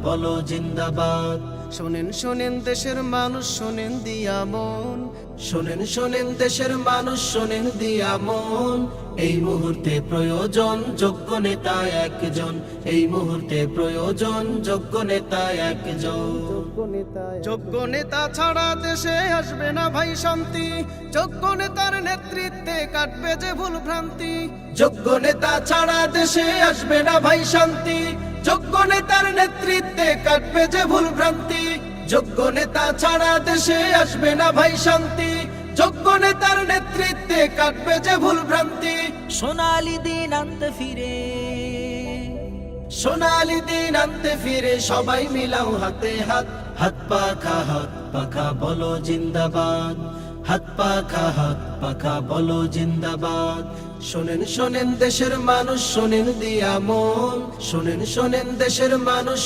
বলো জিন্দাবাদ। শোনেন শোনেন দেশের মানুষ, শোনেন দিয়া মন, শোনেন শোনেন দেশের মানুষ, শোনেন দিয়া মন। এই মুহূর্তে প্রয়োজন যোগ্য নেতা একজন, এই মুহূর্তে প্রয়োজন যোগ্য নেতা একজন। যোগ্য নেতা ছাড়া দেশে আসবে না ভাই শান্তি, যোগ্য নেতার নেতৃত্বে কাটবে যে ভুল ভ্রান্তি। যোগ্য নেতা ছাড়া দেশে আসবে না ভাই শান্তি, যোগ্য নেতার নেতৃত্বে কাটবে যে ভুল ভ্রান্তি। যোগ্য নেতা ছাড়া দেশে আসবে না ভাই শান্তি, যোগ্য নেতার নেতৃত্বে কাটবে যে ভুল ভ্রান্তি। সোনালি দিন আনতে ফিরে, সোনালি দিন আনতে ফিরে সবাই মিলাও হাতে হাত, হাত পাখা বলো জিন্দাবাদ। হাত পাখা বলো জিন্দাবাদ। শোনেন শোনেন দেশের মানুষ, শোনেন দিয়া মন, শোনেন শোনেন দেশের মানুষ।